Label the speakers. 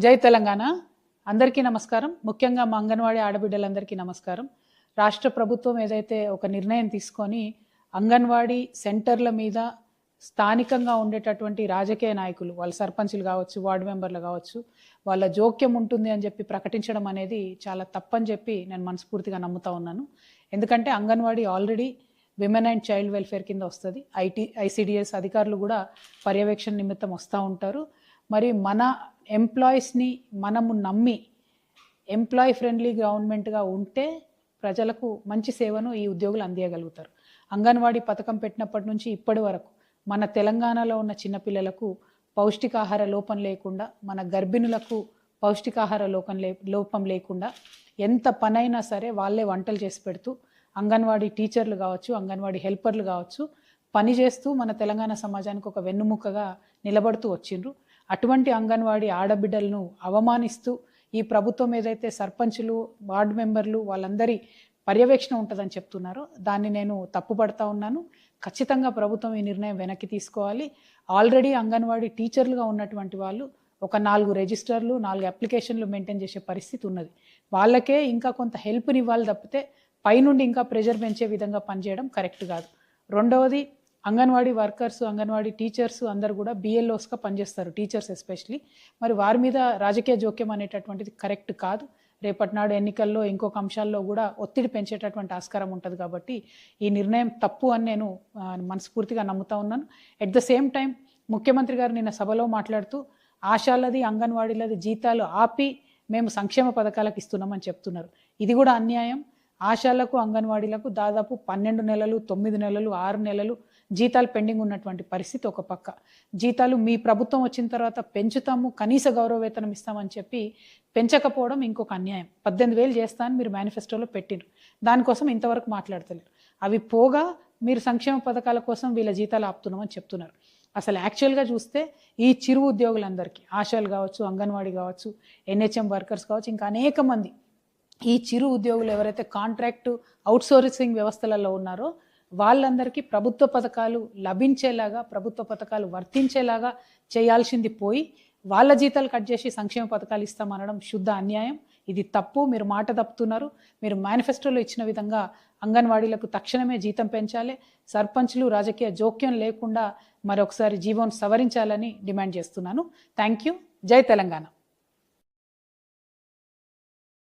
Speaker 1: జై తెలంగాణ. అందరికీ నమస్కారం. ముఖ్యంగా మా అంగన్వాడీ ఆడబిడ్డలందరికీ నమస్కారం. రాష్ట్ర ప్రభుత్వం ఏదైతే ఒక నిర్ణయం తీసుకొని అంగన్వాడీ సెంటర్ల మీద స్థానికంగా ఉండేటటువంటి రాజకీయ నాయకులు, వాళ్ళ సర్పంచులు కావచ్చు, వార్డు మెంబర్లు కావచ్చు, వాళ్ళ జోక్యం ఉంటుంది అని చెప్పి ప్రకటించడం అనేది చాలా తప్పని చెప్పి నేను మనస్ఫూర్తిగా నమ్ముతా ఉన్నాను. ఎందుకంటే anganwadi already women and child welfare కింద వస్తుంది. ఐసిడిఎస్ అధికారులు కూడా పర్యవేక్షణ నిమిత్తం వస్తూ ఉంటారు. మరి మన ఎంప్లాయీస్ని మనము నమ్మి ఎంప్లాయీ ఫ్రెండ్లీ గవర్నమెంట్గా ఉంటే ప్రజలకు మంచి సేవను ఈ ఉద్యోగులు అందియగలుగుతారు. అంగన్వాడీ పథకం పెట్టినప్పటి నుంచి ఇప్పటి వరకు మన తెలంగాణలో ఉన్న చిన్నపిల్లలకు పౌష్టికాహార లోపం లేకుండా, మన గర్భిణులకు పౌష్టికాహార లోపం లేకుండా ఎంత పనైనా సరే వాళ్ళే వంటలు చేసి పెడుతూ అంగన్వాడీ టీచర్లు కావచ్చు, అంగన్వాడీ హెల్పర్లు కావచ్చు, పని చేస్తూ మన తెలంగాణ సమాజానికి ఒక వెన్నుముక్కగా నిలబడుతూ వచ్చిండ్రు. అటువంటి అంగన్వాడీ ఆడబిడ్డలను అవమానిస్తూ ఈ ప్రభుత్వం ఏదైతే సర్పంచులు, వార్డు మెంబర్లు వాళ్ళందరి పర్యవేక్షణ ఉంటుందని చెప్తున్నారో దాన్ని నేను తప్పుపడతా ఉన్నాను. ఖచ్చితంగా ప్రభుత్వం ఈ నిర్ణయం వెనక్కి తీసుకోవాలి. ఆల్రెడీ అంగన్వాడీ టీచర్లుగా ఉన్నటువంటి వాళ్ళు ఒక 4 రిజిస్టర్లు, 4 అప్లికేషన్లు మెయింటైన్ చేసే పరిస్థితి ఉన్నది. వాళ్ళకే ఇంకా కొంత హెల్ప్ని ఇవ్వాలి తప్పితే పైనుండి ఇంకా ప్రెషర్ పెంచే విధంగా పనిచేయడం కరెక్ట్ కాదు. రెండవది, అంగన్వాడీ వర్కర్స్, అంగన్వాడీ టీచర్స్ అందరు కూడా బిఎల్ఓస్గా పనిచేస్తారు, టీచర్స్ ఎస్పెషలీ. మరి వారి మీద రాజకీయ జోక్యం అనేటటువంటిది కరెక్ట్ కాదు. రేపటి నాడు ఎన్నికల్లో ఇంకొక అంశాల్లో కూడా ఒత్తిడి పెంచేటటువంటి ఆస్కారం ఉంటుంది. కాబట్టి ఈ నిర్ణయం తప్పు అని నేను మనస్ఫూర్తిగా నమ్ముతా ఉన్నాను. ఎట్ ద సేమ్ టైం ముఖ్యమంత్రి గారు నిన్న సభలో మాట్లాడుతూ ఆశాలది, అంగన్వాడీలది జీతాలు ఆపి మేము సంక్షేమ పథకాలకు ఇస్తున్నామని చెప్తున్నారు. ఇది కూడా అన్యాయం. ఆశాలకు, అంగన్వాడీలకు దాదాపు 12 నెలలు, 9 నెలలు, 6 నెలలు జీతాలు పెండింగ్ ఉన్నటువంటి పరిస్థితి ఒక పక్క. జీతాలు మీ ప్రభుత్వం వచ్చిన తర్వాత పెంచుతాము, కనీస గౌరవ వేతనం ఇస్తామని చెప్పి పెంచకపోవడం ఇంకొక అన్యాయం. 18,000 చేస్తానని మీరు మేనిఫెస్టోలో పెట్టిండ్రు, దానికోసం ఇంతవరకు మాట్లాడతలేరు. అవి పోగా మీరు సంక్షేమ పథకాల కోసం వీళ్ళ జీతాలు ఆపుతున్నామని చెప్తున్నారు. అసలు యాక్చువల్గా చూస్తే ఈ చిరు ఉద్యోగులందరికీ, ఆశాలు కావచ్చు, అంగన్వాడీ కావచ్చు, ఎన్హెచ్ఎం వర్కర్స్ కావచ్చు, ఇంకా అనేక మంది ఈ చిరు ఉద్యోగులు ఎవరైతే కాంట్రాక్టు అవుట్సోర్సింగ్ వ్యవస్థలలో ఉన్నారో వాళ్ళందరికీ ప్రభుత్వ పథకాలు లభించేలాగా, ప్రభుత్వ పథకాలు వర్తించేలాగా చేయాల్సింది పోయి వాళ్ళ జీతాలు కట్ చేసి సంక్షేమ పథకాలు ఇస్తామనడం శుద్ధ అన్యాయం. ఇది తప్పు. మీరు మాట తప్పుతున్నారు. మీరు మేనిఫెస్టోలో ఇచ్చిన విధంగా అంగన్వాడీలకు తక్షణమే జీతం పెంచాలి. సర్పంచ్లు రాజకీయ జోక్యం లేకుండా మరొకసారి జీవోను సవరించాలని డిమాండ్ చేస్తున్నాను. Thank you. జై తెలంగాణ.